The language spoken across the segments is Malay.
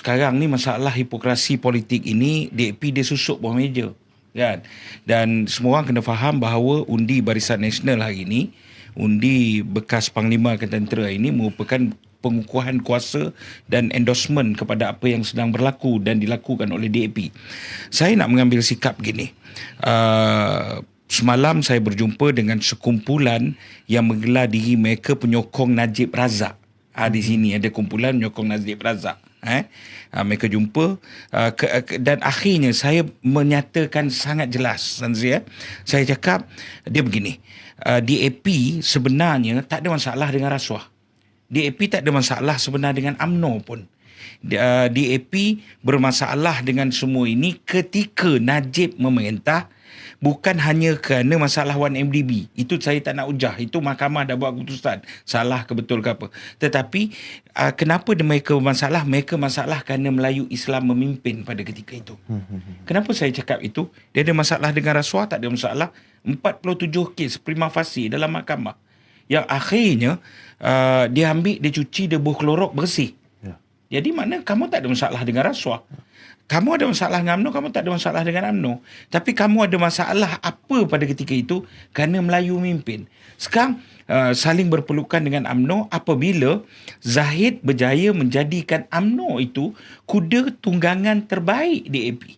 sekarang ni masalah hipokrasi politik ini, DAP dia susuk bawah meja. Kan? Dan semua orang kena faham bahawa undi Barisan Nasional hari ini, undi bekas Panglima Angkatan Tentera ini merupakan pengukuhan kuasa dan endorsement kepada apa yang sedang berlaku dan dilakukan oleh DAP. Saya nak mengambil sikap begini. Semalam saya berjumpa dengan sekumpulan yang menggelar diri mereka penyokong Najib Razak. Di sini ada kumpulan penyokong Najib Razak. Mereka jumpa dan akhirnya saya menyatakan sangat jelas, saya cakap dia begini, DAP sebenarnya tak ada masalah dengan rasuah. DAP tak ada masalah sebenarnya dengan UMNO pun. DAP bermasalah dengan semua ini ketika Najib memerintah, bukan hanya kerana masalah 1MDB. Itu saya tak nak ujah. Itu mahkamah dah buat keputusan. Salah ke betul ke apa. Tetapi kenapa mereka bermasalah? Mereka masalah kerana Melayu Islam memimpin pada ketika itu. Kenapa saya cakap itu? Dia ada masalah dengan rasuah, tak ada masalah. 47 kes prima facie dalam mahkamah. Yang akhirnya dia ambil, dia cuci, dia buh klorok, bersih. Jadi mana kamu tak ada masalah dengan rasuah. Kamu ada masalah dengan UMNO, kamu tak ada masalah dengan UMNO. Tapi kamu ada masalah apa pada ketika itu kerana Melayu memimpin. Sekarang saling berpelukan dengan UMNO apabila Zahid berjaya menjadikan UMNO itu kuda tunggangan terbaik DAP.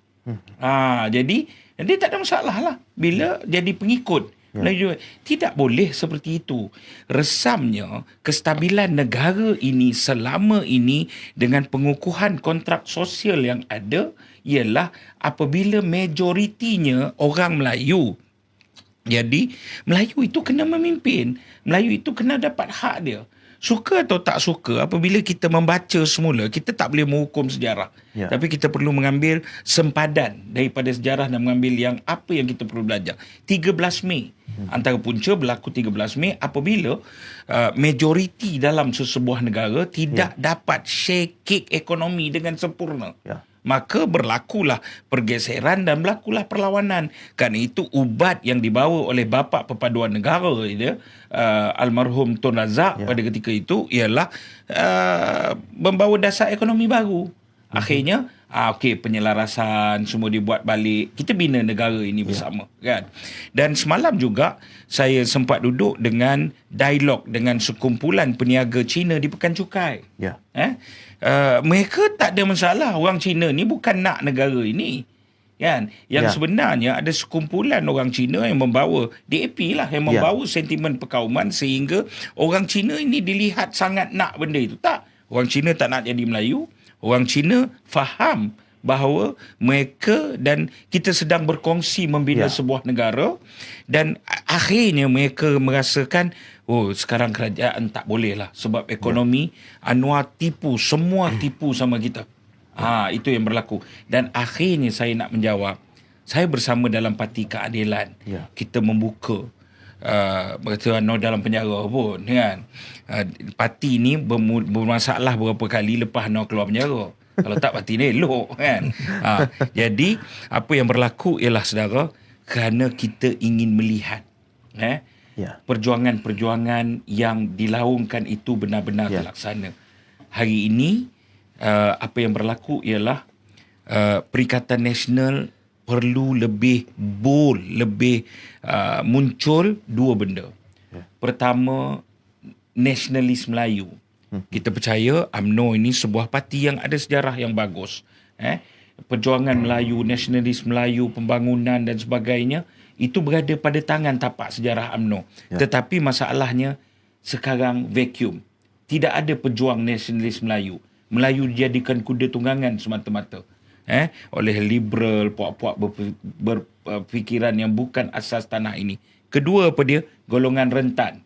Jadi dia tak ada masalah lah bila jadi pengikut. Tidak boleh seperti itu. Resamnya kestabilan negara ini selama ini dengan pengukuhan kontrak sosial yang ada ialah apabila majoritinya orang Melayu. Jadi Melayu itu kena memimpin, Melayu itu kena dapat hak dia. Suka atau tak suka, apabila kita membaca semula, kita tak boleh menghukum sejarah. Tapi kita perlu mengambil sempadan daripada sejarah dan mengambil yang apa yang kita perlu belajar. 13 Mei, antara punca berlaku 13 Mei apabila majoriti dalam sesebuah negara tidak dapat share cake ekonomi dengan sempurna. Maka berlakulah pergeseran dan berlakulah perlawanan. Kerana itu ubat yang dibawa oleh bapa perpaduan negara almarhum Tun Razak pada ketika itu ialah membawa dasar ekonomi baru. Akhirnya penyelarasan semua dibuat balik. Kita bina negara ini bersama, kan? Dan semalam juga saya sempat duduk dengan dialog dengan sekumpulan peniaga Cina di Pekan Cukai. Mereka tak ada masalah. Orang Cina ni bukan nak negara ini, kan? Yang sebenarnya ada sekumpulan orang Cina yang membawa DAP lah, yang membawa sentimen perkauman sehingga orang Cina ini dilihat sangat nak benda itu. Tak, orang Cina tak nak jadi Melayu. Orang Cina faham bahawa mereka dan kita sedang berkongsi membina sebuah negara, dan akhirnya mereka merasakan sekarang kerajaan tak boleh lah sebab ekonomi Anwar tipu, semua tipu sama kita. Itu yang berlaku. Dan akhirnya saya nak menjawab, saya bersama dalam Parti Keadilan. Kita membuka berkata dalam penjara pun, kan? Parti ni bermasalah beberapa kali lepas keluar penjara. Kalau tak, parti ni elok, kan? Jadi apa yang berlaku ialah, saudara, kerana kita ingin melihat perjuangan-perjuangan yang dilaungkan itu benar-benar terlaksana. Hari ini apa yang berlaku ialah Perikatan Nasional perlu lebih bold, lebih muncul dua benda. Pertama, nasionalis Melayu. Kita percaya UMNO ini sebuah parti yang ada sejarah yang bagus. Perjuangan Melayu, nasionalis Melayu, pembangunan dan sebagainya, itu berada pada tangan tapak sejarah UMNO. Tetapi masalahnya sekarang vacuum. Tidak ada pejuang nasionalis Melayu. Melayu dijadikan kuda tunggangan semata-mata. Oleh liberal, puak-puak berfikiran yang bukan asas tanah ini. Kedua apa dia? Golongan rentan.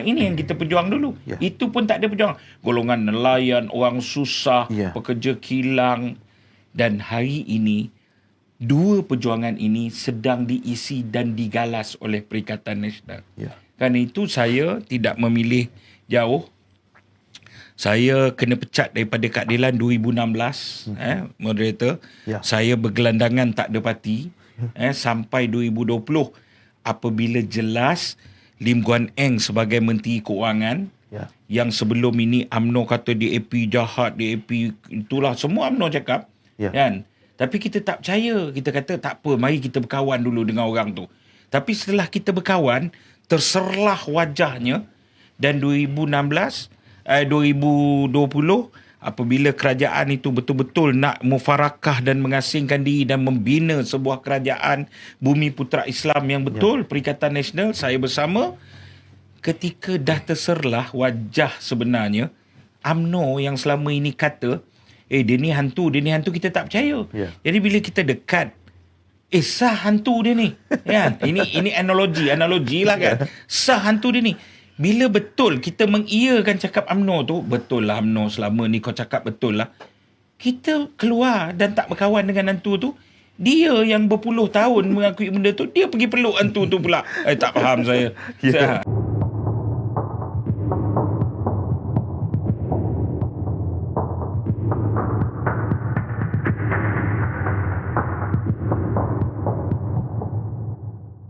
Ini yang kita perjuang dulu. Itu pun tak ada perjuang. Golongan nelayan, orang susah, pekerja kilang. Dan hari ini, dua perjuangan ini sedang diisi dan digalas oleh Perikatan Nasional. Kerana itu saya tidak memilih jauh. Saya kena pecat daripada Keadilan 2016, moderator. Saya bergelandangan tak ada parti sampai 2020 apabila jelas Lim Guan Eng sebagai Menteri Keuangan Ya. Yang sebelum ini UMNO kata DAP jahat, DAP itulah semua UMNO cakap. Ya. Kan? Tapi kita tak percaya. Kita kata tak apa, mari kita berkawan dulu dengan orang tu. Tapi setelah kita berkawan, terserlah wajahnya, dan 2016, 2020, apabila kerajaan itu betul-betul nak mufarakah dan mengasingkan diri dan membina sebuah kerajaan Bumi Putera Islam yang betul, Perikatan Nasional, saya bersama, ketika dah terserlah wajah sebenarnya, UMNO yang selama ini kata, dia ni hantu, kita tak percaya. Ya. Jadi bila kita dekat, sah hantu dia ni. Kan? Ini analogi lah kan. Sah hantu dia ni. Bila betul kita mengiyakan cakap UMNO tu, betul lah UMNO selama ni kau cakap betul lah. Kita keluar dan tak berkawan dengan hantu tu. Dia yang berpuluh tahun mengakui benda tu, dia pergi peluk hantu tu pula. Tak faham saya. Ya.